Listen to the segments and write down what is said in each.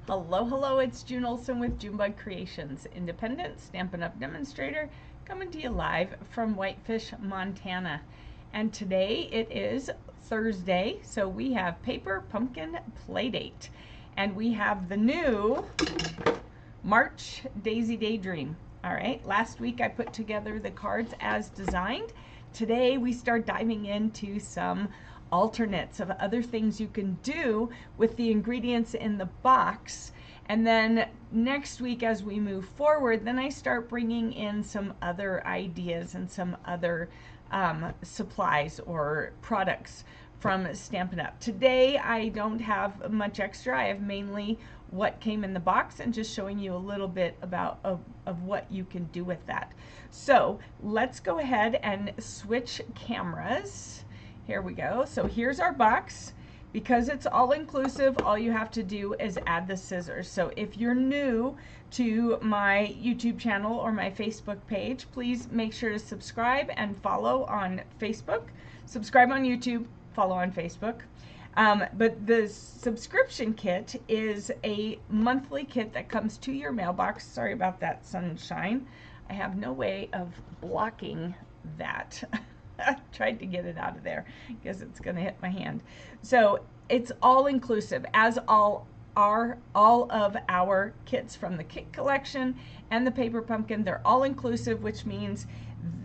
Hello, hello, it's June Olson with Junebug Creations, independent Stampin' Up! Demonstrator, coming to you live from Whitefish, Montana. And today it is Thursday, so we have Paper Pumpkin Playdate. And we have the new March Daisy Daydream. All right, last week I put together the cards as designed. Today we start diving into some alternates of other things you can do with the ingredients in the box. And then next week as we move forward, then I start bringing in some other ideas and some other supplies or products from Stampin' Up! Today I don't have much extra. I have mainly what came in the box and just showing you a little bit about of what you can do with that. So let's go ahead and switch cameras. Here we go. So here's our box. Because it's all inclusive, all you have to do is add the scissors. So if you're new to my YouTube channel or my Facebook page, please make sure to subscribe and follow on Facebook. Subscribe on YouTube, follow on Facebook. But the subscription kit is a monthly kit that comes to your mailbox. Sorry about that sunshine. I have no way of blocking that. I tried to get it out of there because it's going to hit my hand. So it's all inclusive, as all of our kits from the kit collection and the Paper Pumpkin. They're all inclusive, which means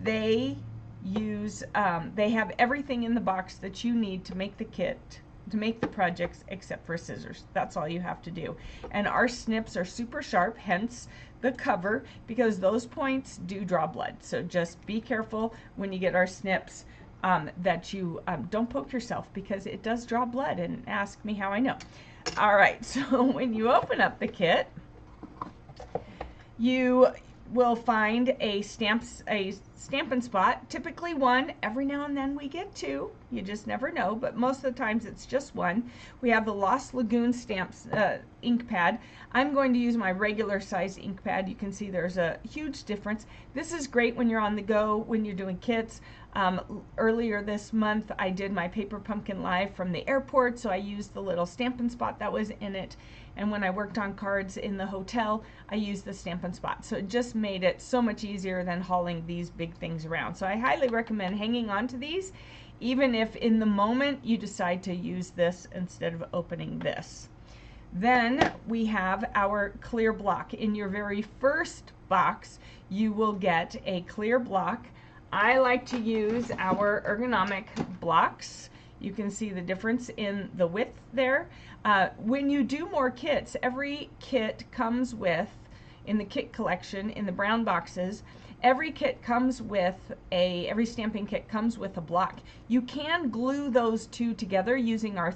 they have everything in the box that you need to make the kit, to make the projects, except for scissors. That's all you have to do. And our snips are super sharp, hence the cover, because those points do draw blood. So just be careful when you get our snips that you don't poke yourself, because it does draw blood, and ask me how I know. All right, so when you open up the kit, you will find a Stampin' Spot, typically one. Every now and then we get two. You just never know, but most of the times it's just one. We have the Lost Lagoon stamps ink pad. I'm going to use my regular size ink pad. You can see there's a huge difference. This is great when you're on the go, when you're doing kits. Earlier this month I did my Paper Pumpkin live from the airport, so I used the little Stampin' Spot that was in it. And when I worked on cards in the hotel, I used the Stampin' Spot. So it just made it so much easier than hauling these big things around. So I highly recommend hanging on to these, even if in the moment you decide to use this instead of opening this. Then we have our clear block. In your very first box, you will get a clear block. I like to use our ergonomic blocks. You can see the difference in the width there. When you do more kits, every kit comes with, in the kit collection, in the brown boxes, every kit comes with every stamping kit comes with a block. You can glue those two together using our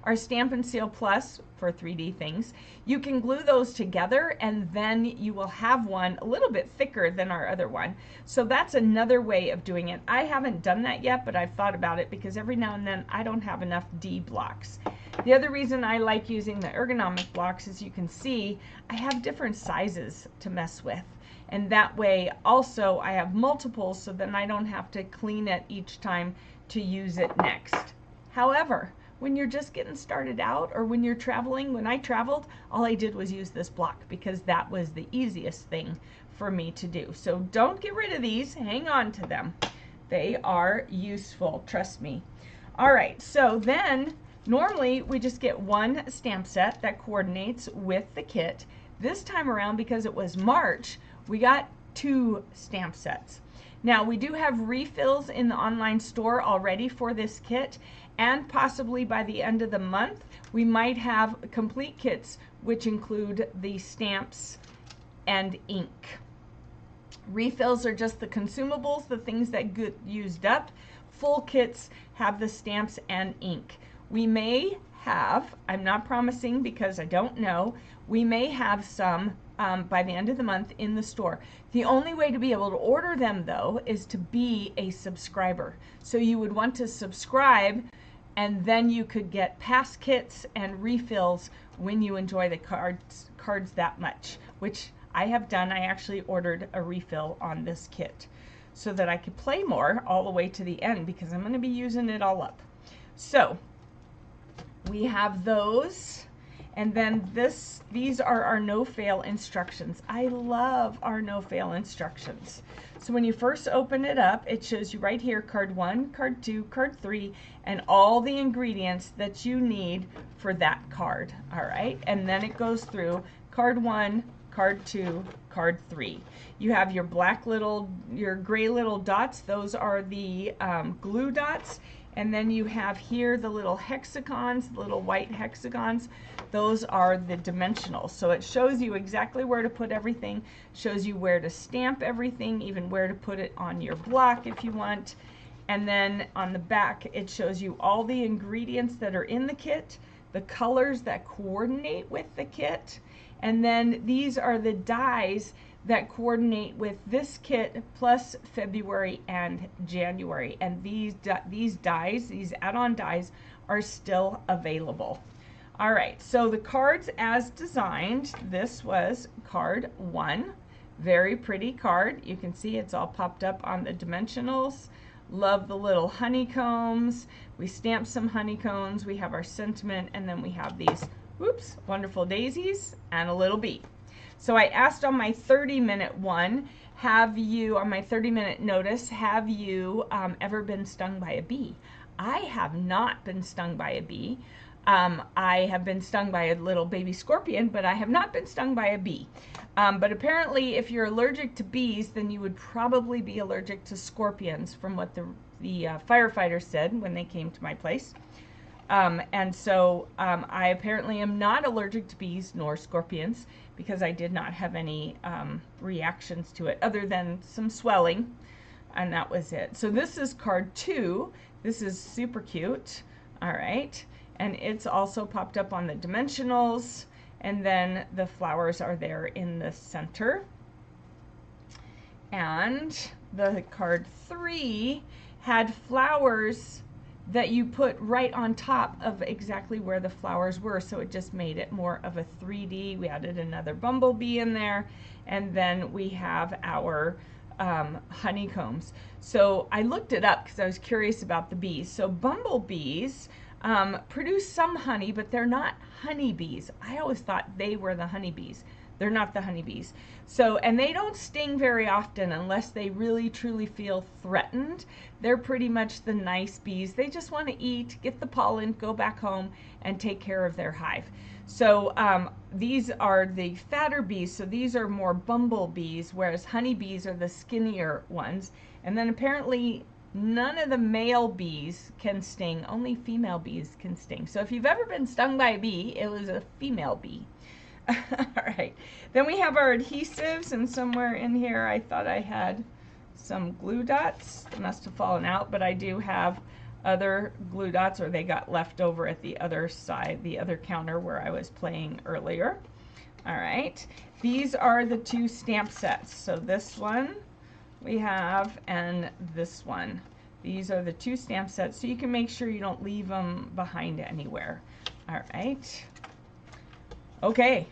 our Stampin' Seal Plus for 3D things. You can glue those together, and then you will have one a little bit thicker than our other one. So that's another way of doing it. I haven't done that yet, but I've thought about it, because every now and then I don't have enough D blocks. The other reason I like using the ergonomic blocks is, you can see I have different sizes to mess with. And that way also I have multiples, so then I don't have to clean it each time to use it next. However, when you're just getting started out, or when you're traveling, when I traveled, all I did was use this block, because that was the easiest thing for me to do. So don't get rid of these, hang on to them. They are useful, trust me. All right, so then normally we just get one stamp set that coordinates with the kit. This time around, because it was March, we got two stamp sets. Now we do have refills in the online store already for this kit, and possibly by the end of the month we might have complete kits which include the stamps and ink. Refills are just the consumables, the things that get used up. Full kits have the stamps and ink. We may have, I'm not promising because I don't know, we may have some by the end of the month in the store. The only way to be able to order them, though, is to be a subscriber. So you would want to subscribe, and then you could get past kits and refills when you enjoy the cards that much, which I have done. I actually ordered a refill on this kit so that I could play more all the way to the end, because I'm going to be using it all up. So we have those. And then these are our no-fail instructions. I love our no-fail instructions. So when you first open it up, it shows you right here, card 1, card 2, card 3, and all the ingredients that you need for that card, all right? And then it goes through card 1, card 2, card 3. You have your your gray little dots. Those are the glue dots. And then you have here the little hexagons, the little white hexagons. Those are the dimensionals. So it shows you exactly where to put everything, shows you where to stamp everything, even where to put it on your block if you want. And then on the back, it shows you all the ingredients that are in the kit, the colors that coordinate with the kit. And then these are the dies that coordinate with this kit plus February and January. And these dies, these add-on dies, are still available. All right, so the cards as designed, this was card 1. Very pretty card. You can see it's all popped up on the dimensionals. Love the little honeycombs. We stamped some honeycombs. We have our sentiment, and then we have these, whoops, wonderful daisies and a little bee. So I asked on my 30-minute one, on my 30-minute notice, have you ever been stung by a bee? I have not been stung by a bee. I have been stung by a little baby scorpion, but I have not been stung by a bee. But apparently if you're allergic to bees, then you would probably be allergic to scorpions, from what the firefighters said when they came to my place. And so I apparently am not allergic to bees nor scorpions, because I did not have any reactions to it other than some swelling, and that was it. So this is card 2. This is super cute. All right. And it's also popped up on the dimensionals, and then the flowers are there in the center. And the card 3 had flowers that you put right on top of exactly where the flowers were, so it just made it more of a 3D. We added another bumblebee in there, and then we have our honeycombs. So I looked it up because I was curious about the bees. So bumblebees produce some honey, but they're not honeybees. I always thought they were the honeybees. They're not the honeybees. So, and they don't sting very often unless they really truly feel threatened. They're pretty much the nice bees. They just want to eat, get the pollen, go back home, and take care of their hive. So these are the fatter bees. So these are more bumblebees, whereas honeybees are the skinnier ones. And then apparently none of the male bees can sting. Only female bees can sting. So if you've ever been stung by a bee, it was a female bee. All right, then we have our adhesives, and somewhere in here I thought I had some glue dots. They must have fallen out, but I do have other glue dots, or they got left over at the other side, the other counter where I was playing earlier. All right, these are the 2 stamp sets. So this one we have, and this one. These are the 2 stamp sets, so you can make sure you don't leave them behind anywhere. All right. Okay,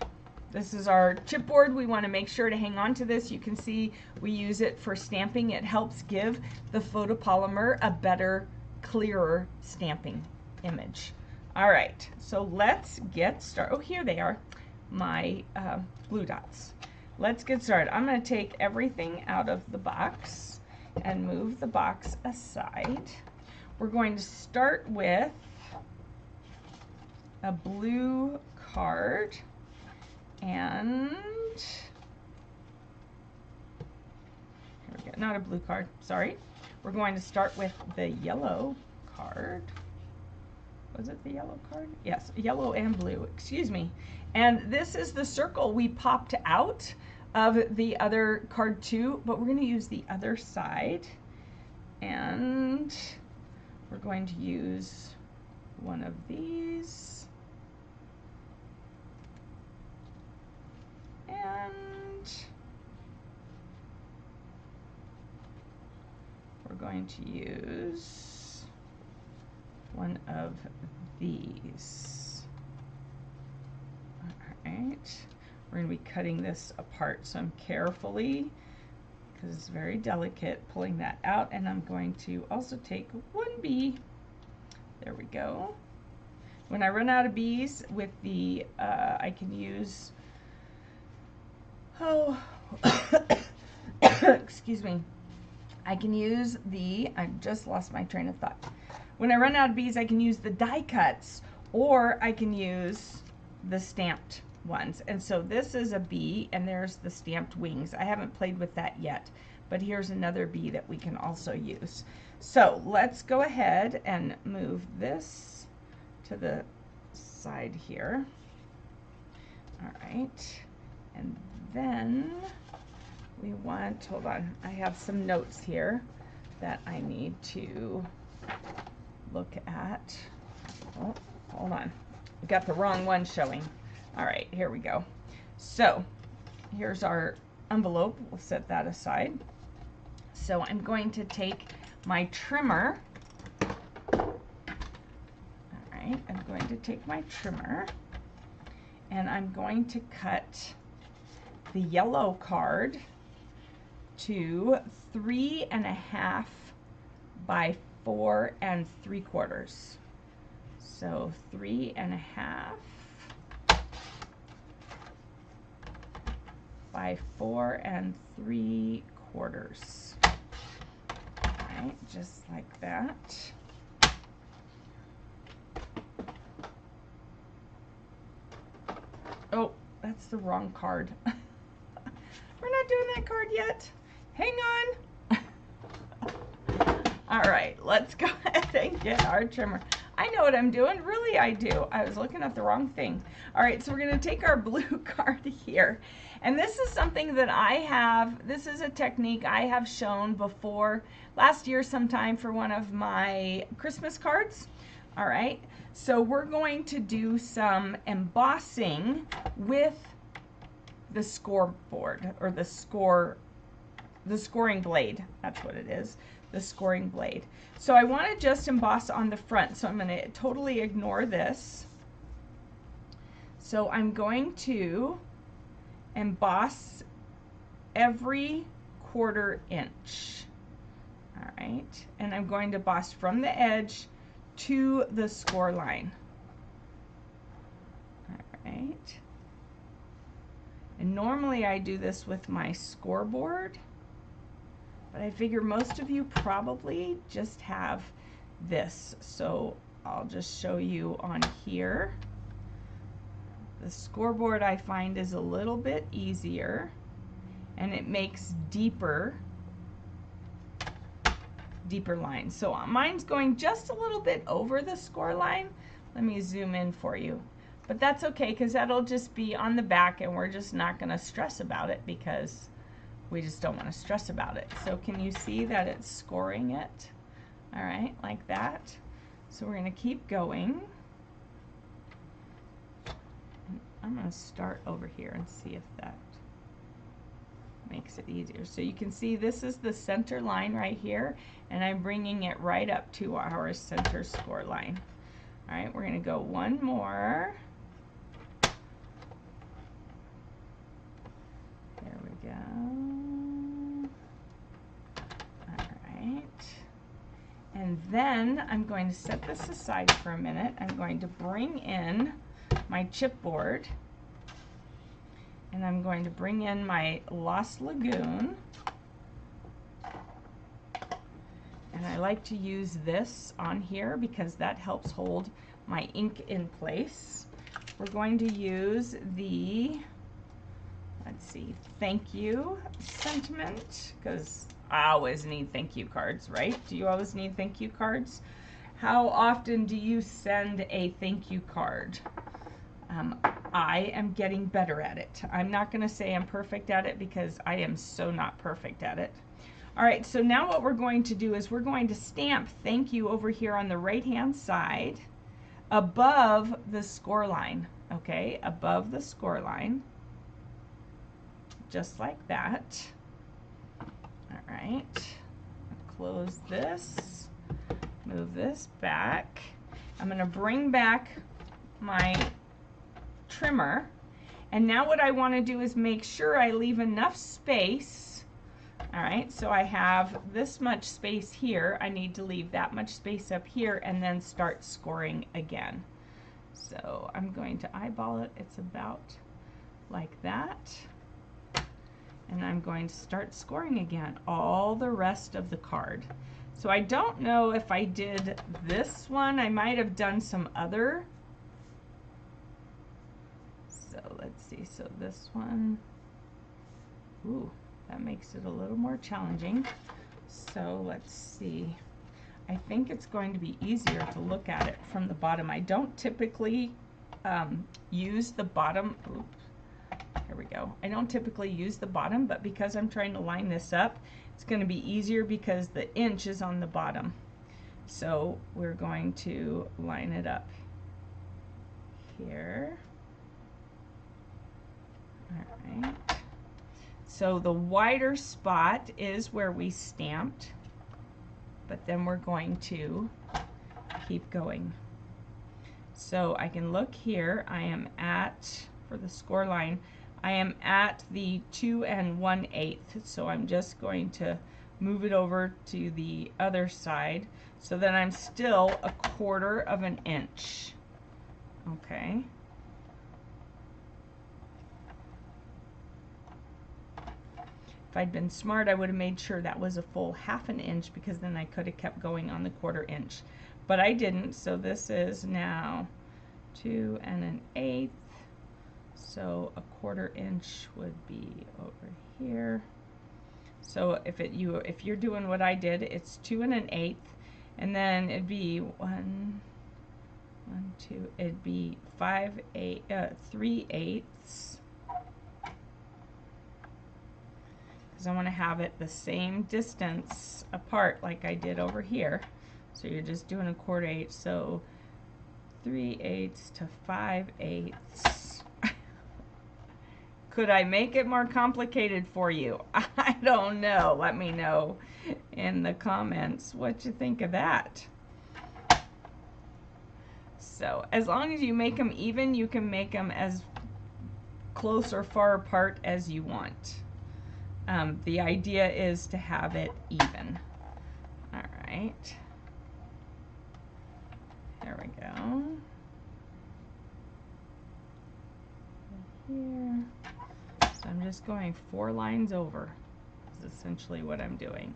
this is our chipboard. We want to make sure to hang on to this. You can see we use it for stamping. It helps give the photopolymer a better, clearer stamping image. All right, so let's get started. Oh, here they are, my glue dots. Let's get started. I'm going to take everything out of the box and move the box aside. We're going to start with a blue card, and here we go. Not a blue card, sorry. We're going to start with the yellow card. Was it the yellow card? Yes, yellow and blue, excuse me. And this is the circle we popped out of the other card 2, but we're going to use the other side, and we're going to use one of these. And we're going to use one of these. All right, we're going to be cutting this apart, so I'm carefully, because it's very delicate, pulling that out, and I'm going to also take one bee. There we go. When I run out of bees with the, I can use, oh, excuse me. I can use the, I just lost my train of thought. When I run out of bees, I can use the die cuts, or I can use the stamped ones. And so this is a bee, and there's the stamped wings. I haven't played with that yet, but here's another bee that we can also use. So let's go ahead and move this to the side here. All right, and then we want, hold on, I have some notes here that I need to look at. Oh, hold on, we got the wrong one showing. All right, here we go. So here's our envelope. We'll set that aside. So I'm going to take my trimmer. All right, I'm going to take my trimmer, and I'm going to cut the yellow card to 3.5 by 4 3/4. So 3.5 by 4 3/4. All right, just like that. Oh, that's the wrong card. We're not doing that card yet. Hang on. All right, let's go ahead and get our trimmer. I know what I'm doing, really I do. I was looking at the wrong thing. All right, so we're gonna take our blue card here. And this is something that I have, this is a technique I have shown before, last year sometime for one of my Christmas cards. All right, so we're going to do some embossing with the scoreboard, or the scoring blade. That's what it is, the scoring blade. So I want to just emboss on the front, so I'm going to totally ignore this. So I'm going to emboss every 1/4 inch. All right, and I'm going to emboss from the edge to the score line. All right. And normally I do this with my scoreboard, but I figure most of you probably just have this. So I'll just show you on here. The scoreboard I find is a little bit easier, and it makes deeper lines. So mine's going just a little bit over the score line. Let me zoom in for you. But that's okay, because that'll just be on the back, and we're just not going to stress about it because we just don't want to stress about it. So can you see that it's scoring it? All right, like that. So we're going to keep going. I'm going to start over here and see if that makes it easier. So you can see this is the center line right here, and I'm bringing it right up to our center score line. All right, we're going to go one more. There we go. All right. And then I'm going to set this aside for a minute. I'm going to bring in my chipboard, and I'm going to bring in my Lost Lagoon. And I like to use this on here because that helps hold my ink in place. We're going to use the, let's see, thank you sentiment, because I always need thank you cards, right? Do you always need thank you cards? How often do you send a thank you card? I am getting better at it. I'm not going to say I'm perfect at it because I am so not perfect at it. All right, so now what we're going to do is we're going to stamp thank you over here on the right hand side above the score line, okay, above the score line, just like that. All right, close this, move this back. I'm going to bring back my trimmer, and now what I want to do is make sure I leave enough space. All right, so I have this much space here. I need to leave that much space up here and then start scoring again. So I'm going to eyeball it. It's about like that. And I'm going to start scoring again all the rest of the card. So I don't know if I did this one. I might have done some other. So let's see. So this one, ooh, that makes it a little more challenging. So let's see. I think it's going to be easier to look at it from the bottom. I don't typically use the bottom. Oops, here we go. I don't typically use the bottom, but because I'm trying to line this up, it's going to be easier because the inch is on the bottom. So we're going to line it up here. All right. So the wider spot is where we stamped, but then we're going to keep going. So I can look here, I am at, for the score line, I am at the 2 1/8, so I'm just going to move it over to the other side so that I'm still 1/4 of an inch. Okay. If I'd been smart, I would have made sure that was a full 1/2 inch, because then I could have kept going on the 1/4 inch. But I didn't, so this is now 2 1/8. So 1/4 inch would be over here. So if you're doing what I did, it's 2 1/8, and then it'd be 1, 2, it'd be 3/8. Because I want to have it the same distance apart like I did over here. So you're just doing 1/4 inch, so 3/8 to 5/8. Could I make it more complicated for you? I don't know. Let me know in the comments what you think of that. So as long as you make them even, you can make them as close or far apart as you want. The idea is to have it even. All right. There we go. Here. So I'm just going 4 lines over. Is essentially what I'm doing.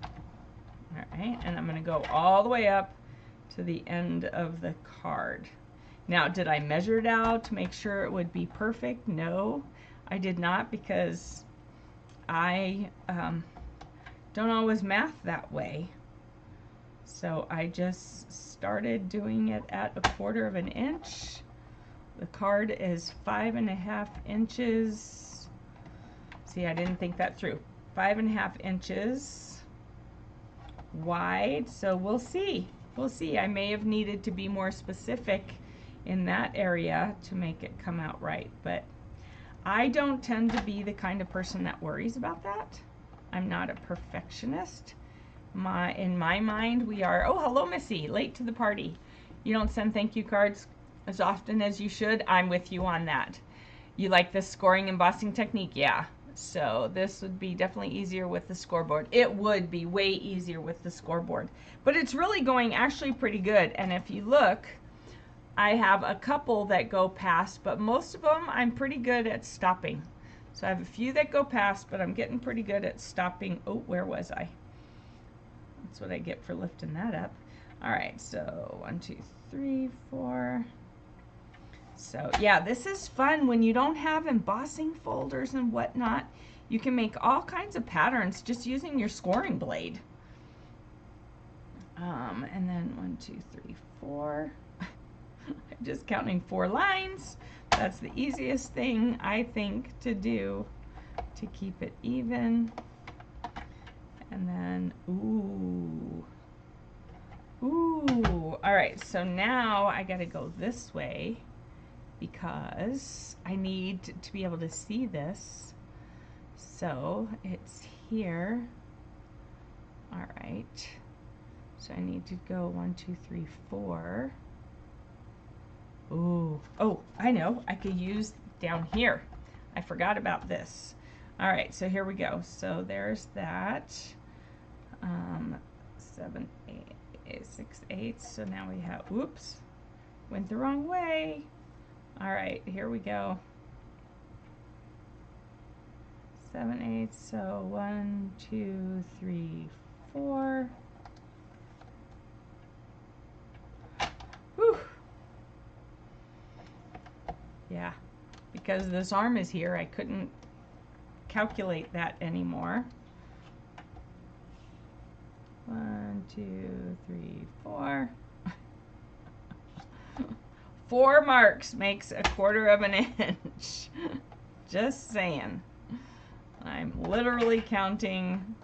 All right, and I'm going to go all the way up to the end of the card. Now, did I measure it out to make sure it would be perfect? No, I did not, because I don't always math that way. So I just started doing it at 1/4 of an inch. The card is 5.5 inches. See, I didn't think that through. 5.5 inches wide. So we'll see. We'll see. I may have needed to be more specific in that area to make it come out right, but I don't tend to be the kind of person that worries about that. I'm not a perfectionist. In my mind, we are, oh, hello, Missy, late to the party. You don't send thank you cards as often as you should. I'm with you on that. You like this scoring embossing technique? Yeah. So this would be definitely easier with the scoreboard. It would be way easier with the scoreboard. But it's really going actually pretty good. And if you look, I have a couple that go past, but most of them I'm pretty good at stopping. So I have a few that go past, but I'm getting pretty good at stopping. Oh, where was I? That's what I get for lifting that up. All right, so 1, 2, 3, 4. So yeah, this is fun when you don't have embossing folders and whatnot. You can make all kinds of patterns just using your scoring blade. And then 1, 2, 3, 4. I'm just counting 4 lines. That's the easiest thing I think to do to keep it even. And then, ooh. All right, so now I gotta go this way because I need to be able to see this. So it's here. All right, so I need to go 1, 2, 3, 4. Ooh, oh, I know, I could use down here. I forgot about this. All right, so here we go. So there's that. 7, 8, 6, 8. So now we have, oops, went the wrong way. All right, here we go. 7/8, so 1, 2, 3, 4. Whew. Yeah, because this arm is here, I couldn't calculate that anymore. 1, 2, 3, 4. 4 marks makes 1/4 of an inch. Just saying. I'm literally counting.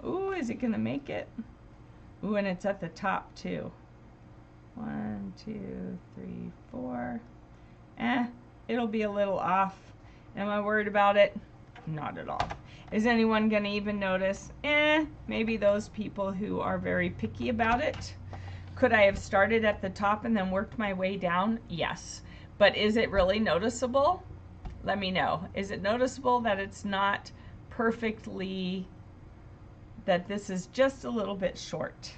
Ooh, is it gonna make it? Ooh, and it's at the top too. 1, 2, 3, 4. It'll be a little off. Am I worried about it? Not at all. Is anyone gonna even notice? Maybe those people who are very picky about it. Could I have started at the top and then worked my way down? Yes. But is it really noticeable? Let me know. Is it noticeable that it's not perfectly, that this is just a little bit short?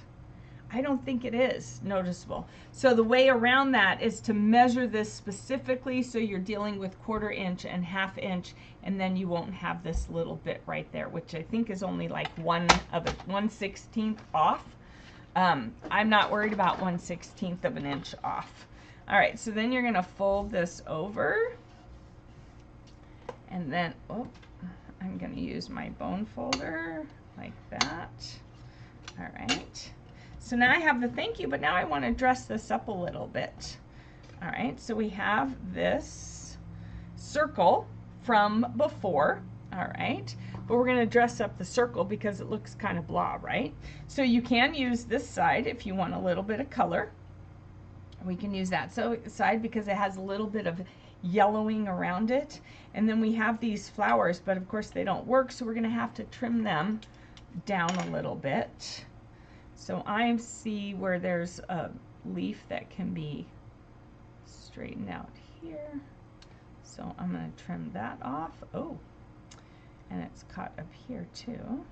I don't think it is noticeable. So the way around that is to measure this specifically so you're dealing with 1/4 inch and 1/2 inch, and then you won't have this little bit right there, which I think is only like 1/16 off. I'm not worried about 1/16 of an inch off. All right, so then you're gonna fold this over, and then, oh, I'm gonna use my bone folder like that. All right. So now I have the thank you, but now I want to dress this up a little bit. All right, so we have this circle from before, all right, but we're going to dress up the circle because it looks kind of blah, right? So you can use this side if you want a little bit of color. We can use that side because it has a little bit of yellowing around it. And then we have these flowers, but of course they don't work, so we're going to have to trim them down a little bit. So I see where there's a leaf that can be straightened out here. So I'm going to trim that off. Oh, and it's caught up here too.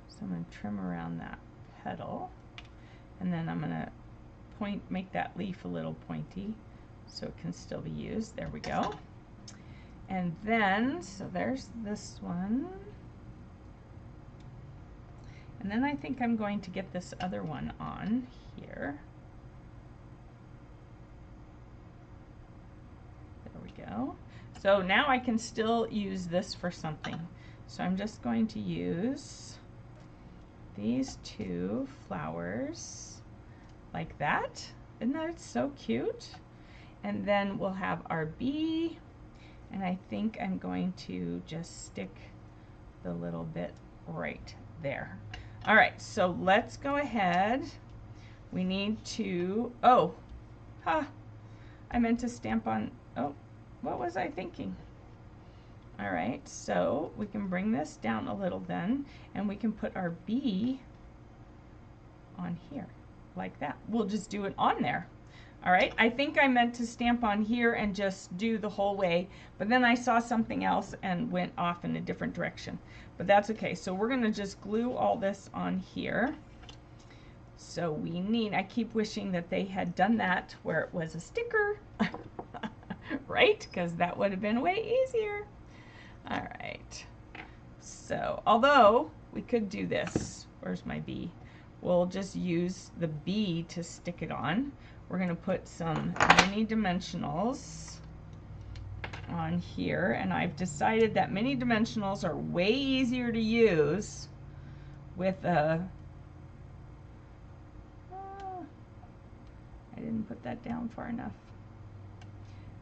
So I'm going to trim around that petal. And then I'm going to make that leaf a little pointy so it can still be used. There we go. And then, so there's this one. And then I think I'm going to get this other one on here. There we go. So now I can still use this for something. So I'm just going to use these 2 flowers like that. Isn't that so cute? And then we'll have our bee. And I think I'm going to just stick the little bit right there. All right, so let's go ahead. We need to, I meant to stamp on, what was I thinking? All right, so we can bring this down a little then, and we can put our bee on here, like that. We'll just do it on there. All right, I think I meant to stamp on here and just do the whole way, but then I saw something else and went off in a different direction. But that's okay. So we're going to just glue all this on here. So we need, I keep wishing that they had done that where it was a sticker, right? Because that would have been way easier. All right. So, although we could do this, where's my bee? We'll just use the bee to stick it on. We're going to put some mini dimensionals on here, and I've decided that mini dimensionals are way easier to use with a, I didn't put that down far enough.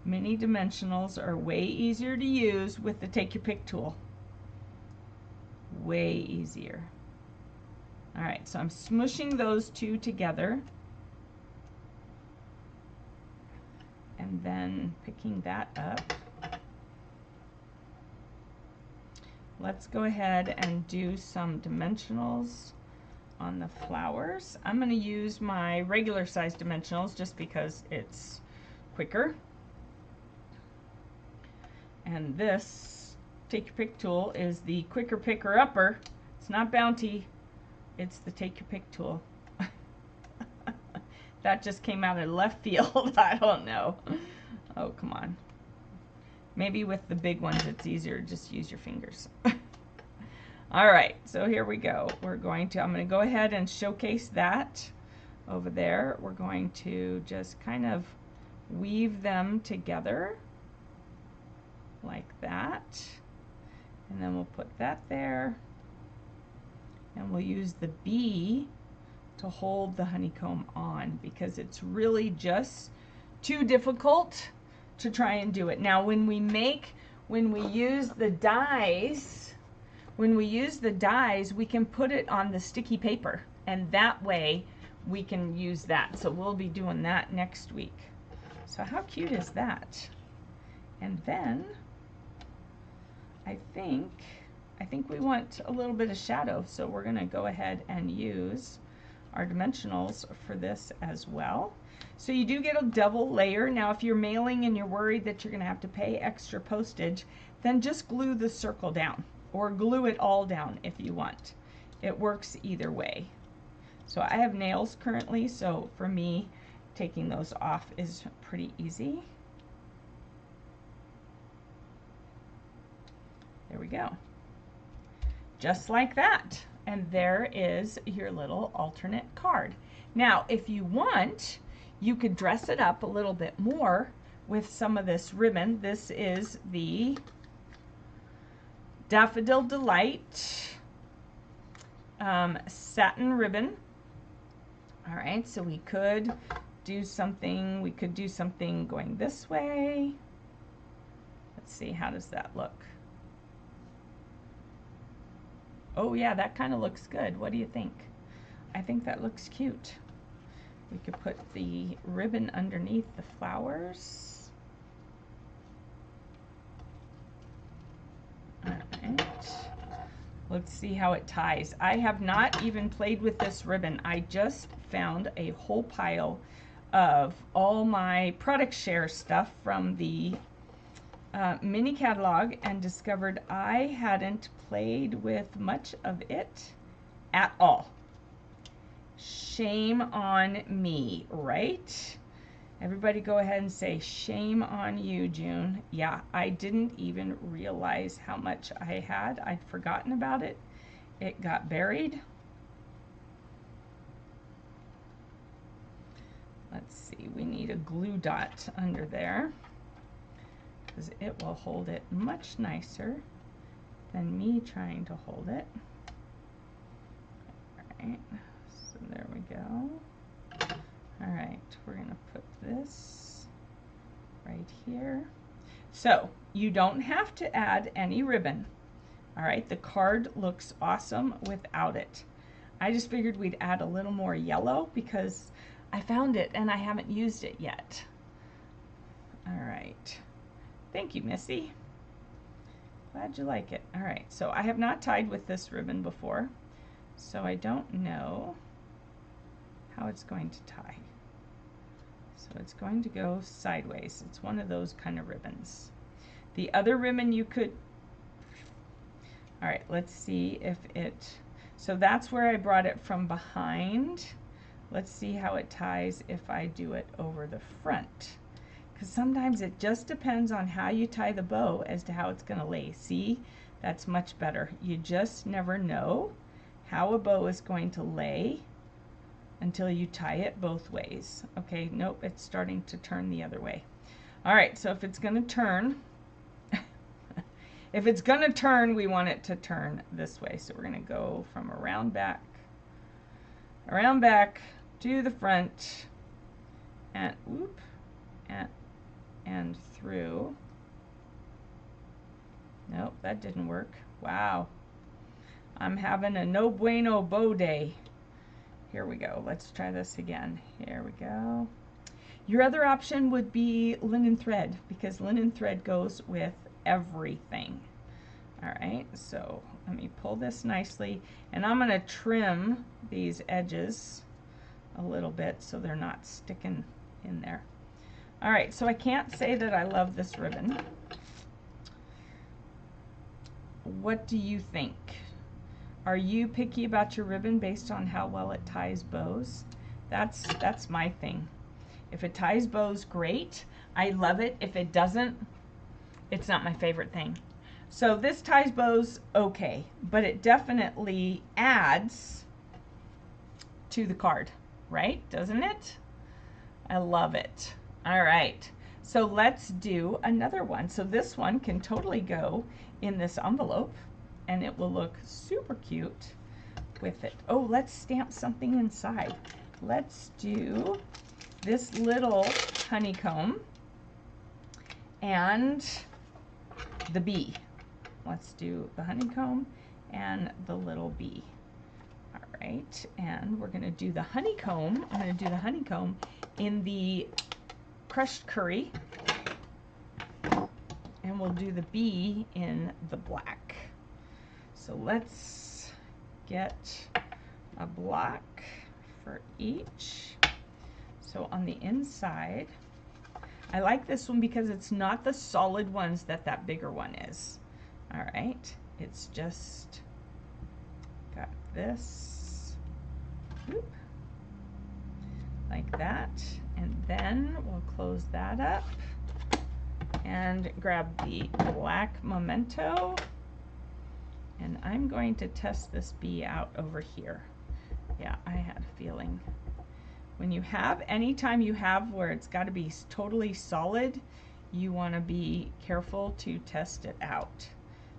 Mini dimensionals are way easier to use with the Take Your Pick tool. Way easier. All right, so I'm smushing those 2 together. And then picking that up. Let's go ahead and do some dimensionals on the flowers. I'm going to use my regular size dimensionals just because it's quicker. And this Take Your Pick tool is the quicker picker upper. It's not Bounty, it's the Take Your Pick tool. that just came out of left field. I don't know. Oh, come on. Maybe with the big ones it's easier to just use your fingers. All right, so here we go. I'm going to go ahead and showcase that over there. We're going to just kind of weave them together like that. And then we'll put that there. And we'll use the bee to hold the honeycomb on because it's really just too difficult to try and do it. Now when we use the dies, we can put it on the sticky paper, and that way we can use that. So we'll be doing that next week. So how cute is that? And then I think we want a little bit of shadow, so we're gonna go ahead and use our dimensionals for this as well. So you do get a double layer. Now if you're mailing and you're worried that you're gonna have to pay extra postage, then just glue the circle down or glue it all down if you want. It works either way. So I have nails currently, so for me taking those off is pretty easy. There we go. Just like that. And there is your little alternate card. Now, if you want, you could dress it up a little bit more with some of this ribbon. This is the Daffodil Delight satin ribbon. All right, so we could do something going this way. Let's see, how does that look? Oh yeah, that kind of looks good. What do you think? I think that looks cute. We could put the ribbon underneath the flowers. All right. Let's see how it ties. I have not even played with this ribbon. I just found a whole pile of all my product share stuff from the mini catalog and discovered I hadn't played with much of it at all. Shame on me, right? Everybody go ahead and say shame on you, June. Yeah, I didn't even realize how much I had. I'd forgotten about it. It got buried. Let's see, we need a glue dot under there, because it will hold it much nicer than me trying to hold it. All right, so there we go. All right, we're gonna put this right here. So you don't have to add any ribbon. All right, the card looks awesome without it. I just figured we'd add a little more yellow because I found it and I haven't used it yet. All right. Thank you, Missy. Glad you like it. All right, so I have not tied with this ribbon before, so I don't know how it's going to tie. So it's going to go sideways. It's one of those kind of ribbons. The other ribbon you could, all right, let's see if it, so that's where I brought it from behind. Let's see how it ties if I do it over the front. Because sometimes it just depends on how you tie the bow as to how it's going to lay. See, that's much better. You just never know how a bow is going to lay until you tie it both ways. Okay, nope, it's starting to turn the other way. All right, so if it's going to turn, if it's going to turn, we want it to turn this way. So we're going to go from around back to the front, and whoop, and through. Nope, that didn't work. Wow, I'm having a no bueno bow day. Here we go. Let's try this again. Here we go. Your other option would be linen thread, because linen thread goes with everything. All right, so let me pull this nicely, and I'm going to trim these edges a little bit so they're not sticking in there. All right, so I can't say that I love this ribbon. What do you think? Are you picky about your ribbon based on how well it ties bows? That's my thing. If it ties bows, great. I love it. If it doesn't, it's not my favorite thing. So this ties bows okay, but it definitely adds to the card, right? Doesn't it? I love it. All right, so let's do another one. So this one can totally go in this envelope and it will look super cute with it. Oh, let's stamp something inside. Let's do this little honeycomb and the bee. Let's do the honeycomb and the little bee. All right, and we're gonna do the honeycomb. I'm gonna do the honeycomb in the crushed curry, and we'll do the bee in the black. So let's get a block for each. So on the inside, I like this one because it's not the solid ones that bigger one is. All right, it's just got this, whoop, like that, and then we'll close that up and grab the black memento, and I'm going to test this bee out over here. Yeah, I had a feeling. When you have, anytime you have where it's got to be totally solid, you want to be careful to test it out.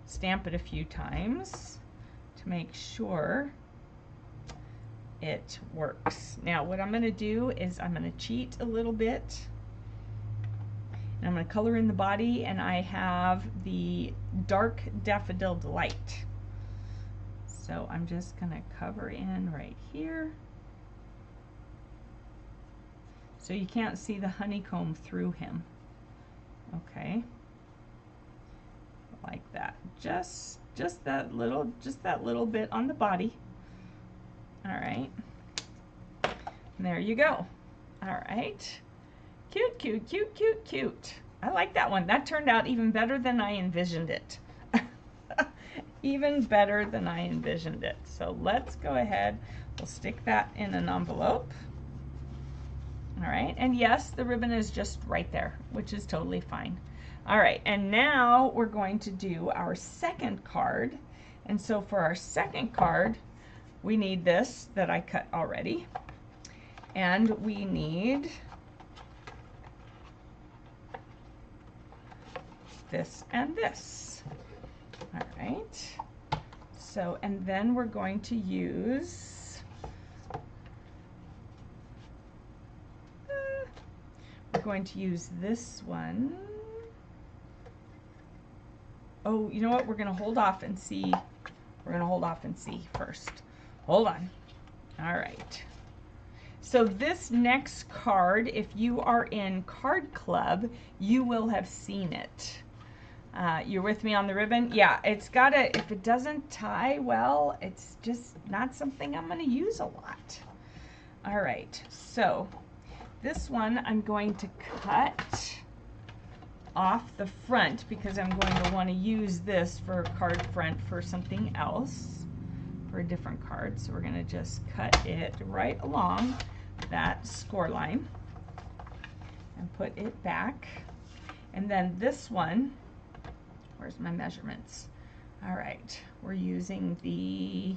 Stamp it a few times to make sure it works. Now what I'm going to do is I'm going to cheat a little bit, and I'm going to color in the body, and I have the dark Daffodil Delight. So I'm just going to cover in right here so you can't see the honeycomb through him. Okay, like that. Just that little bit on the body. All right, and there you go. All right, cute, cute, cute, cute, cute. I like that one. That turned out even better than I envisioned it. Even better than I envisioned it. So let's go ahead. We'll stick that in an envelope. All right, and yes, the ribbon is just right there, which is totally fine. All right, and now we're going to do our second card. And so for our second card, we need this that I cut already. And we need this and this. All right, so, and then we're going to use, this one. Oh, you know what? We're going to hold off and see. We're going to hold off and see first. Hold on. All right. So this next card, if you are in Card Club, you will have seen it. You're with me on the ribbon? Yeah, it's got to, if it doesn't tie well, it's just not something I'm going to use a lot. All right, so this one I'm going to cut off the front because I'm going to want to use this for card front for something else, for a different card. So we're going to just cut it right along that score line and put it back. And then this one, where's my measurements? All right, we're using the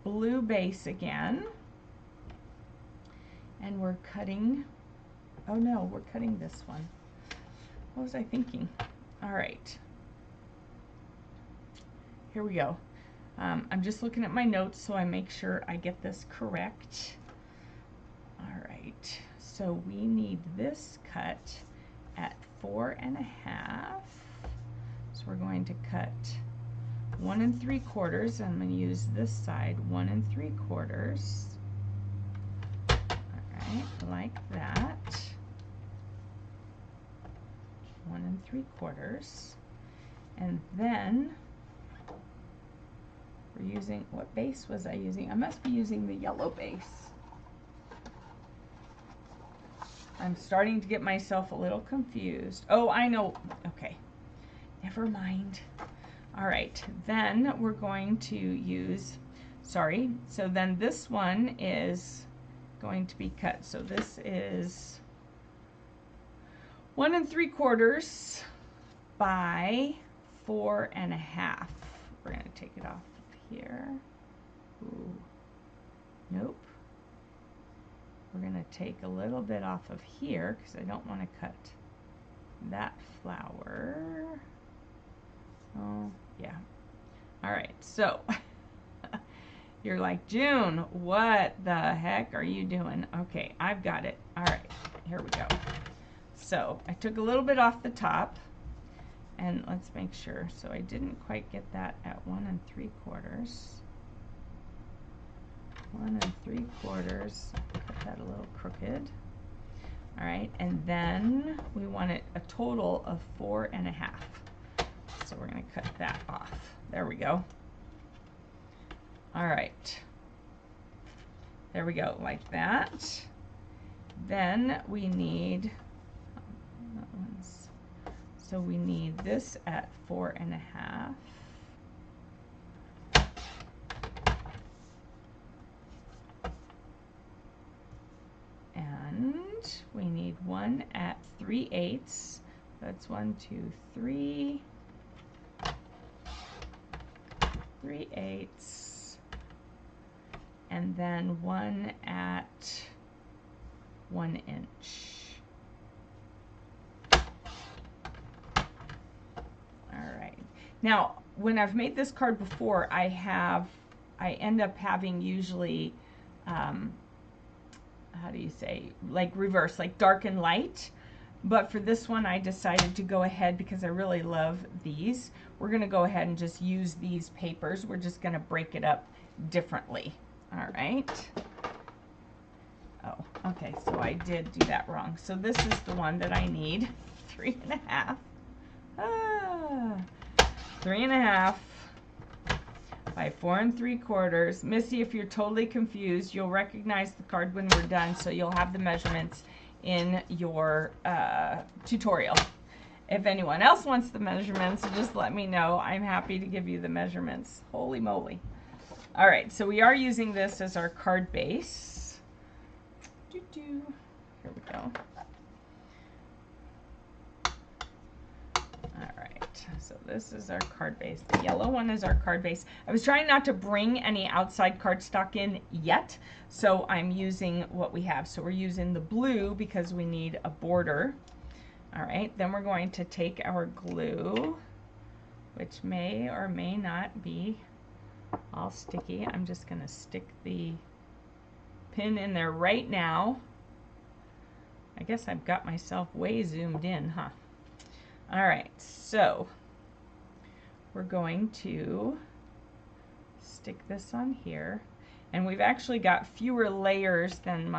blue base again, and we're cutting, oh no, we're cutting this one. What was I thinking? All right, here we go. I'm just looking at my notes so I make sure I get this correct. All right, so we need this cut at 4.5. So we're going to cut 1 3/4. I'm going to use this side 1 3/4. All right, like that. 1 3/4. And then we're using, what base was I using? I must be using the yellow base. I'm starting to get myself a little confused. Oh, I know. Okay. Never mind. All right. Then we're going to use, sorry. So then this one is going to be cut. So this is 1 3/4 by 4 1/2. We're going to take it off of here. Ooh. Nope. We're going to take a little bit off of here because I don't want to cut that flower. Oh, yeah. All right, so you're like, June, what the heck are you doing? Okay, I've got it. All right, here we go. So I took a little bit off the top, and let's make sure. So I didn't quite get that at 1 3/4. 1 3/4. Cut that a little crooked. All right, and then we want it a total of 4 1/2. So we're going to cut that off. There we go. All right. There we go, like that. Then we need, so we need this at 4 1/2. And we need one at 3/8. That's 1 2 3. 3/8, and then one at 1 inch. All right. Now, when I've made this card before, I end up having usually, how do you say, like reverse, like dark and light. But for this one, I decided to go ahead because I really love these. We're going to go ahead and just use these papers. We're just going to break it up differently. All right. Oh, okay. So I did do that wrong. So this is the one that I need. 3 1/2. 3 1/2 by 4 3/4. Missy, if you're totally confused, you'll recognize the card when we're done. So you'll have the measurements in your tutorial. If anyone else wants the measurements, just let me know. I'm happy to give you the measurements. Holy moly. All right, so we are using this as our card base. Here we go. All right, so this is our card base. The yellow one is our card base. I was trying not to bring any outside cardstock in yet, so I'm using what we have. So we're using the blue because we need a border. All right, then we're going to take our glue, which may or may not be all sticky. I'm just going to stick the pin in there right now. I guess I've got myself way zoomed in, huh? All right, so we're going to stick this on here, and we've actually got fewer layers than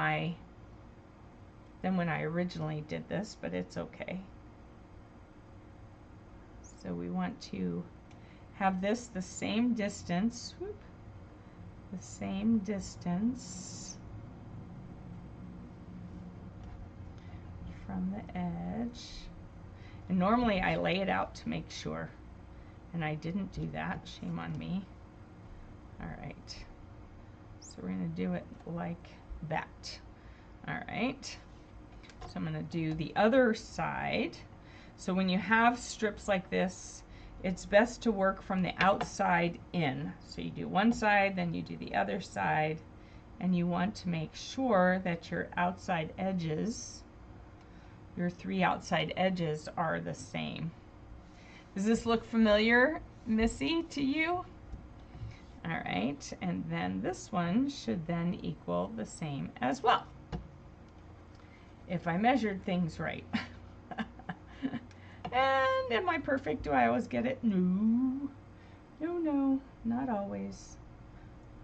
when I originally did this, but it's okay. So we want to have this the same distance, whoop, the same distance from the edge. And normally I lay it out to make sure, and I didn't do that. Shame on me. All right, so we're going to do it like that. All right, so I'm going to do the other side. So when you have strips like this, it's best to work from the outside in. So you do one side, then you do the other side, and you want to make sure that your outside edges, your 3 outside edges, are the same. Does this look familiar, Missy, to you? All right, and then this one should then equal the same as well, if I measured things right. And am I perfect? Do I always get it? No. No, not always.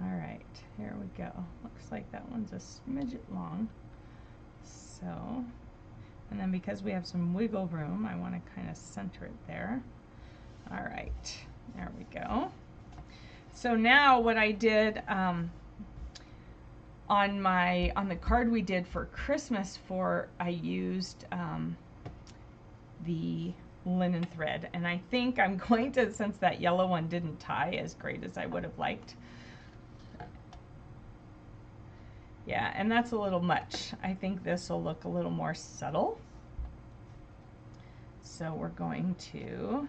All right, here we go. Looks like that one's a smidget long. So, and then because we have some wiggle room, I want to kind of center it there. All right, there we go. So now what I did on the card we did for Christmas I used the linen thread, and I think I'm going to, since that yellow one didn't tie as great as I would have liked, Yeah, and that's a little much. I think this will look a little more subtle. So we're going to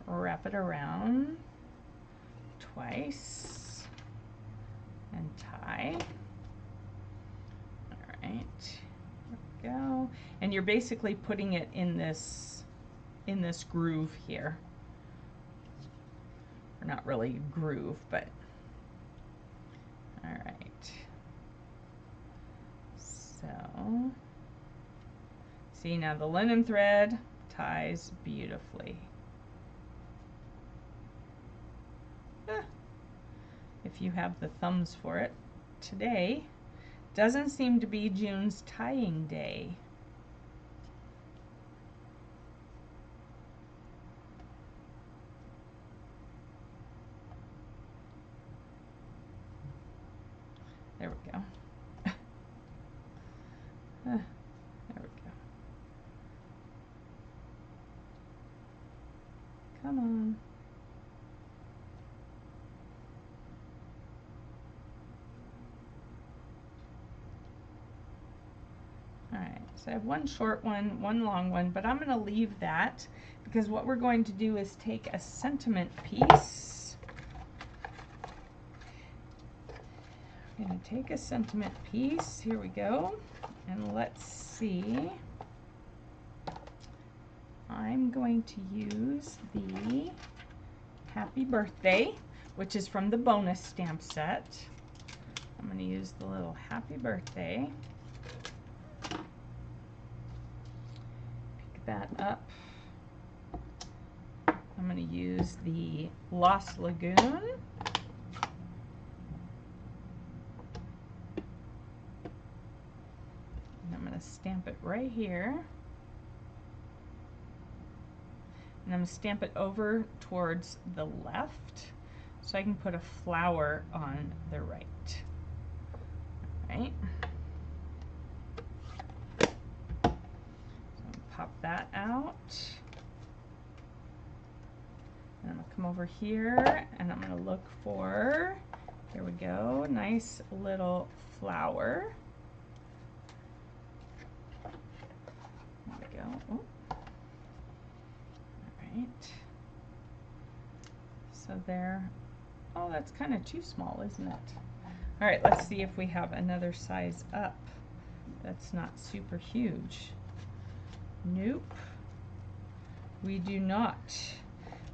wrap it around twice and tie. All right, there we go. And you're basically putting it in this groove here. Or not really groove, but all right. So see, now the linen thread ties beautifully. If you have the thumbs for it. Today doesn't seem to be June's tying day. There we go. There we go. Come on. All right, so I have one short one, one long one, but I'm going to leave that because what we're going to do is take a sentiment piece. I'm going to take a sentiment piece. Here we go. And let's see. I'm going to use the Happy Birthday, which is from the bonus stamp set. I'm going to use the little Happy Birthday. Pick that up. I'm going to use the Lost Lagoon. And I'm going to stamp it right here. And I'm going to stamp it over towards the left so I can put a flower on the right. All right. So I'm going to pop that out. And I'm going to come over here and I'm going to look for, here we go, nice little flower. There we go. Oh. Right. So there, oh, that's kind of too small, isn't it? All right, let's see if we have another size up that's not super huge. Nope, we do not.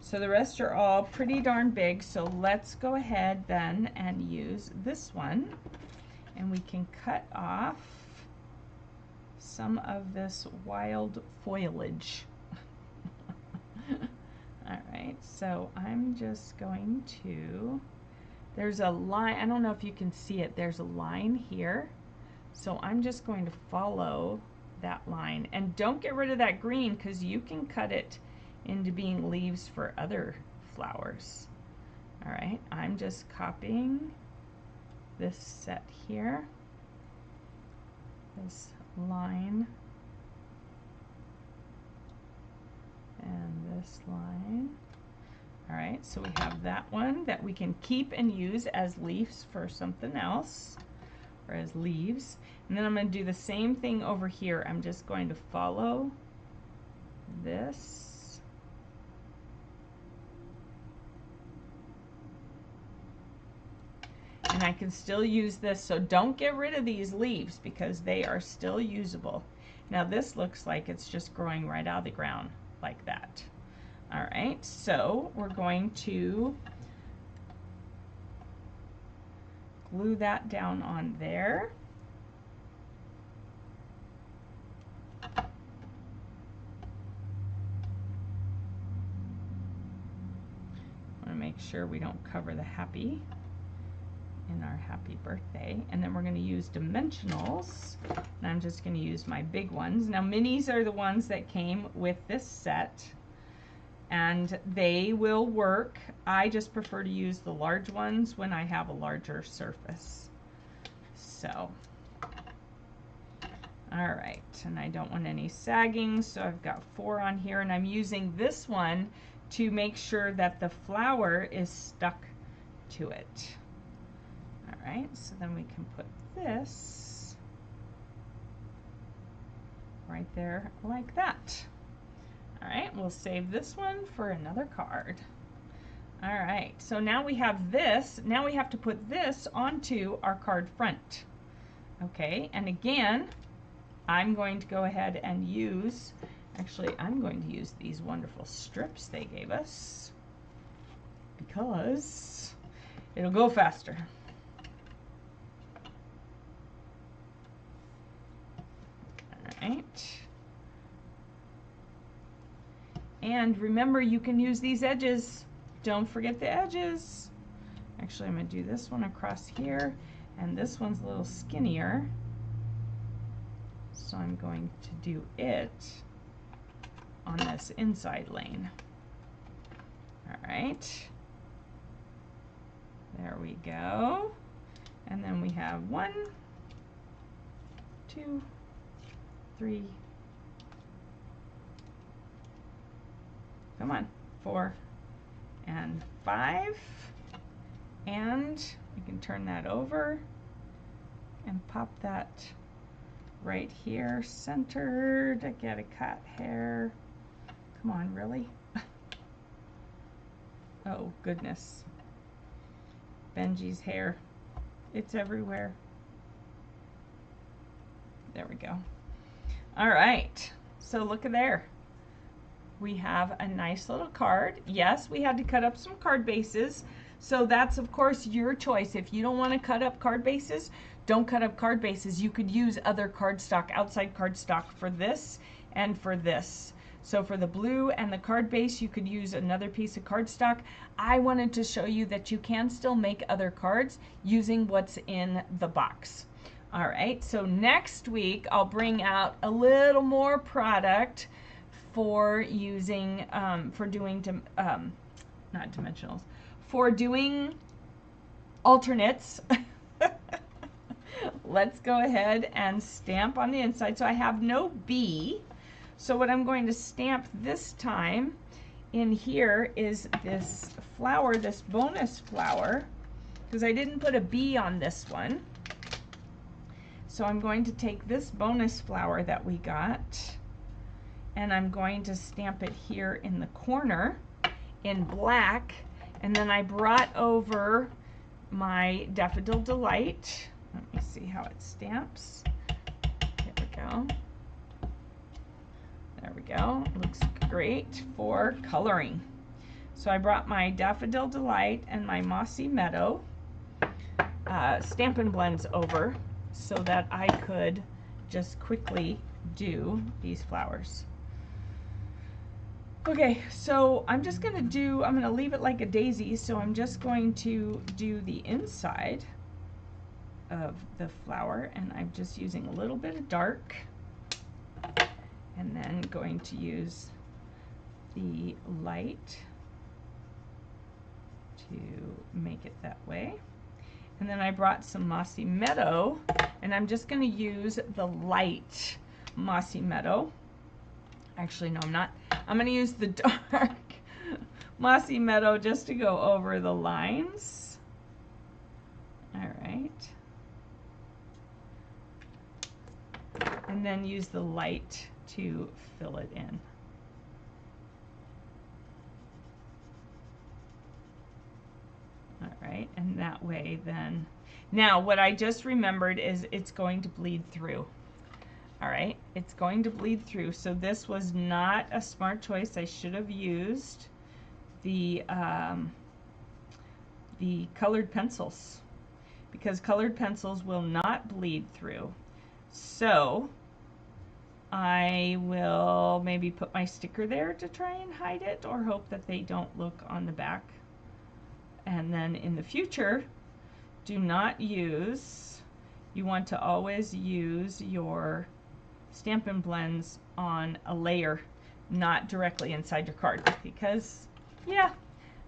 So the rest are all pretty darn big, so let's go ahead then and use this one, and we can cut off some of this wild foliage. Alright, so I'm just going to, there's a line, I don't know if you can see it, there's a line here. So I'm just going to follow that line. And don't get rid of that green because you can cut it into being leaves for other flowers. Alright, I'm just copying this set here, this line. And this line. All right, so we have that one that we can keep and use as leaves for something else, or as leaves. And then I'm going to do the same thing over here. I'm just going to follow this. And I can still use this, so don't get rid of these leaves because they are still usable. Now this looks like it's just growing right out of the ground. Like that. All right, so we're going to glue that down on there. I want to make sure we don't cover the happy in our Happy Birthday. And then we're going to use dimensionals, and I'm just going to use my big ones. Now minis are the ones that came with this set, and they will work. I just prefer to use the large ones when I have a larger surface. So, all right, and I don't want any sagging, so I've got 4 on here, and I'm using this one to make sure that the flower is stuck to it. All right. right, so then we can put this right there like that. All right, we'll save this one for another card. All right, so now we have this. Now we have to put this onto our card front. Okay, and again, I'm going to go ahead and use, actually, I'm going to use these wonderful strips they gave us because it'll go faster. All right. And remember, you can use these edges. Don't forget the edges. Actually, I'm going to do this one across here, and this one's a little skinnier. So I'm going to do it on this inside lane. All right. There we go. And then we have 1, 2, 3, come on, 4 and 5, and we can turn that over and pop that right here, centered. I get a cat hair. Come on, really? Oh goodness, Benji's hair, it's everywhere. There we go. All right, so look at there. We have a nice little card. Yes, we had to cut up some card bases. So that's, of course, your choice. If you don't want to cut up card bases, don't cut up card bases. You could use other cardstock, outside cardstock for this and for this. So for the blue and the card base, you could use another piece of cardstock. I wanted to show you that you can still make other cards using what's in the box. All right, so next week I'll bring out a little more product for using, for doing, not dimensionals, for doing alternates. Let's go ahead and stamp on the inside. So I have no B. So what I'm going to stamp this time in here is this flower, this bonus flower, because I didn't put a B on this one. So I'm going to take this bonus flower that we got, and I'm going to stamp it here in the corner in black. And then I brought over my Daffodil Delight. Let me see how it stamps. Here we go. There we go. Looks great for coloring. So I brought my Daffodil Delight and my Mossy Meadow Stampin' Blends over so that I could just quickly do these flowers. Okay, so I'm just going to I'm going to leave it like a daisy, so I'm just going to do the inside of the flower, and I'm just using a little bit of dark, and then going to use the light to make it that way. And then I brought some Mossy Meadow, and I'm just going to use the light Mossy Meadow. Actually, no, I'm not. I'm going to use the dark Mossy Meadow just to go over the lines. All right. And then use the light to fill it in. All right, and that way then. Now, what I just remembered is it's going to bleed through. All right, it's going to bleed through. So this was not a smart choice. I should have used the colored pencils, because colored pencils will not bleed through. So I will maybe put my sticker there to try and hide it, or hope that they don't look on the back. And then in the future, do not use, you want to always use your Stampin' Blends on a layer, not directly inside your card, because yeah,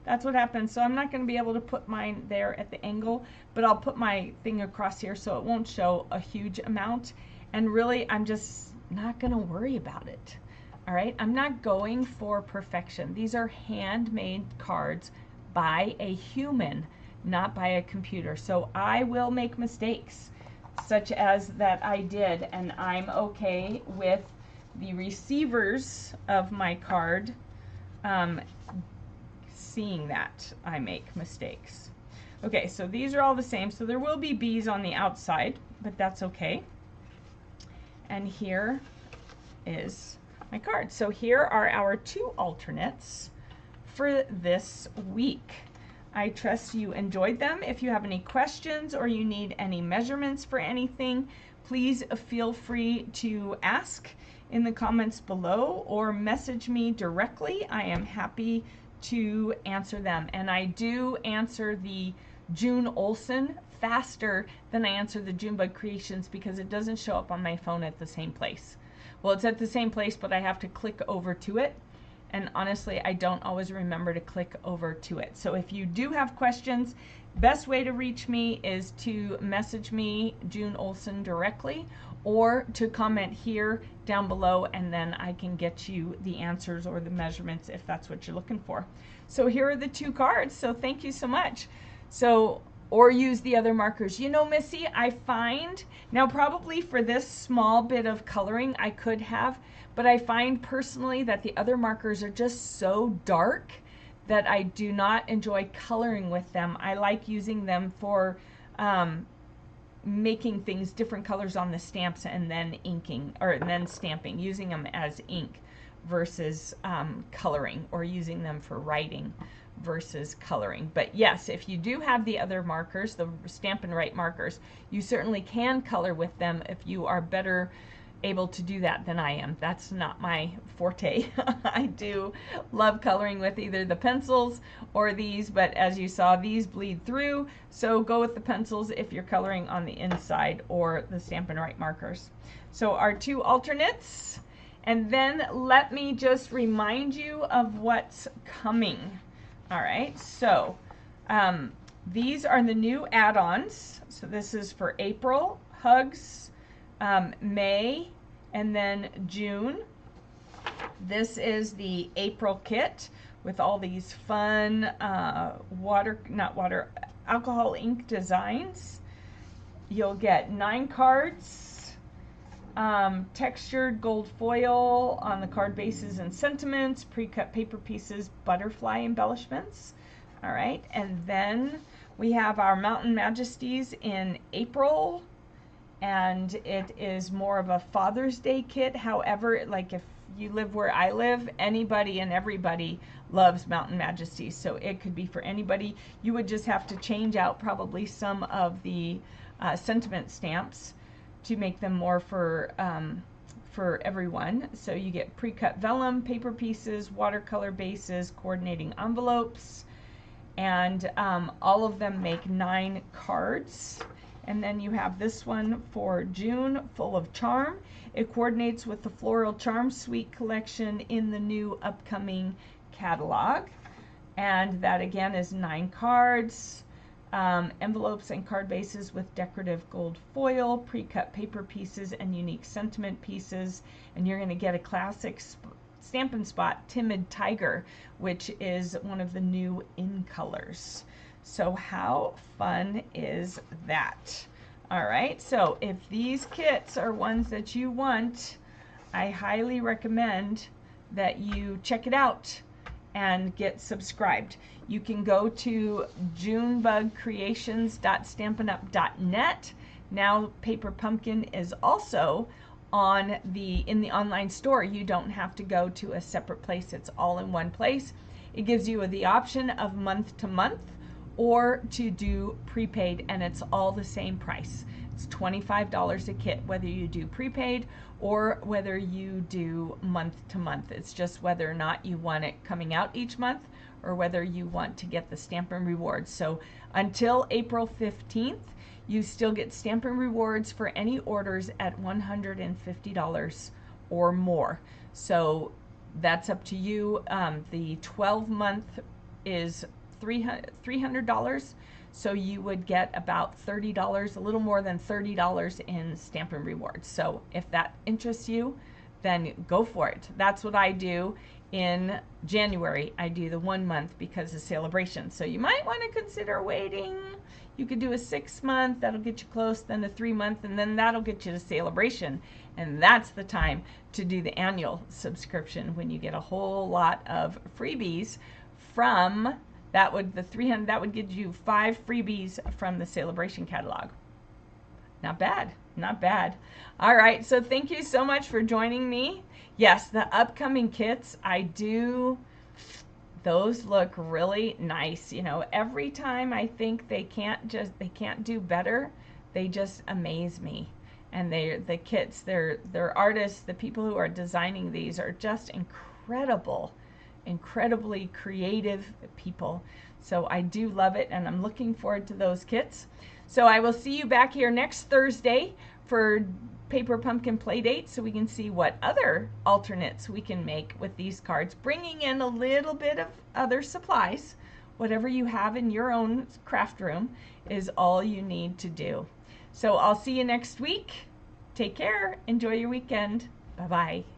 that's what happens. So I'm not going to be able to put mine there at the angle, but I'll put my thing across here so it won't show a huge amount. And really, I'm just not going to worry about it. All right, I'm not going for perfection. These are handmade cards by a human, not by a computer. So I will make mistakes, such as that I did, and I'm okay with the receivers of my card seeing that I make mistakes. Okay, so these are all the same. So there will be bees on the outside, but that's okay. And here is my card. So here are our 2 alternates for this week. I trust you enjoyed them. If you have any questions or you need any measurements for anything, please feel free to ask in the comments below or message me directly. I am happy to answer them. And I do answer the June Olsen faster than I answer the Junebug Creations because it doesn't show up on my phone at the same place. Well, it's at the same place, but I have to click over to it. And honestly, I don't always remember to click over to it. So if you do have questions, best way to reach me is to message me, June Olsen, directly, or to comment here down below, and then I can get you the answers or the measurements if that's what you're looking for. So here are the 2 cards. So thank you so much. So, or use the other markers. You know, Missy, I find, now probably for this small bit of coloring I could have, but I find personally that the other markers are just so dark that I do not enjoy coloring with them. I like using them for making things different colors on the stamps and then inking, or then stamping, using them as ink versus coloring, or using them for writing versus coloring. But yes, if you do have the other markers, the Stampin' Write markers, you certainly can color with them if you are better able to do that than I am. That's not my forte. I do love coloring with either the pencils or these, but as you saw, these bleed through, so go with the pencils if you're coloring on the inside, or the Stampin' Write markers. So our 2 alternates, and then let me just remind you of what's coming. All right, so these are the new add-ons. So this is for April, Hugs, May, and then June. This is the April kit with all these fun alcohol ink designs. You'll get 9 cards, textured gold foil on the card bases and sentiments, pre-cut paper pieces, butterfly embellishments. All right, and then we have our Mountain Majesties in April, and it is more of a Father's Day kit. However, like if you live where I live, anybody and everybody loves Mountain Majesties, so it could be for anybody. You would just have to change out probably some of the sentiment stamps to make them more for everyone. So you get pre-cut vellum, paper pieces, watercolor bases, coordinating envelopes, and all of them make 9 cards. And then you have this one for June, full of charm. It coordinates with the Floral Charm Suite collection in the new upcoming catalog. And that again is 9 cards, envelopes and card bases with decorative gold foil, pre-cut paper pieces, and unique sentiment pieces. And you're going to get a classic Stampin' Spot Timid Tiger, which is one of the new in colors. So how fun is that? All right, so if these kits are ones that you want, I highly recommend that you check it out and get subscribed. You can go to junebugcreations.stampinup.net. Now Paper Pumpkin is also in the online store. You don't have to go to a separate place. It's all in one place. It gives you the option of month to month or to do prepaid, and it's all the same price. It's $25 a kit, whether you do prepaid or whether you do month to month. It's just whether or not you want it coming out each month or whether you want to get the Stampin' Rewards. So until April 15th, you still get Stampin' Rewards for any orders at $150 or more. So that's up to you. The 12-month is $300, so you would get about $30, a little more than $30 in Stampin' Rewards. So if that interests you, then go for it. That's what I do. in January. I do the 1 month because of celebration. So you might want to consider waiting. You could do a 6 month, that'll get you close, then a 3 month, and then that'll get you to celebration. And that's the time to do the annual subscription when you get a whole lot of freebies from that would get you 5 freebies from the celebration catalog. Not bad, not bad. All right, so thank you so much for joining me. Yes, the upcoming kits, those look really nice. You know, every time I think they can't do better, they just amaze me. And the kits, they're artists, the people who are designing these are just incredible, incredibly creative people. So I do love it, and I'm looking forward to those kits. So I will see you back here next Thursday for Paper Pumpkin Playdate, so we can see what other alternates we can make with these cards, bringing in a little bit of other supplies. Whatever you have in your own craft room is all you need to do. So I'll see you next week. Take care. Enjoy your weekend. Bye-bye.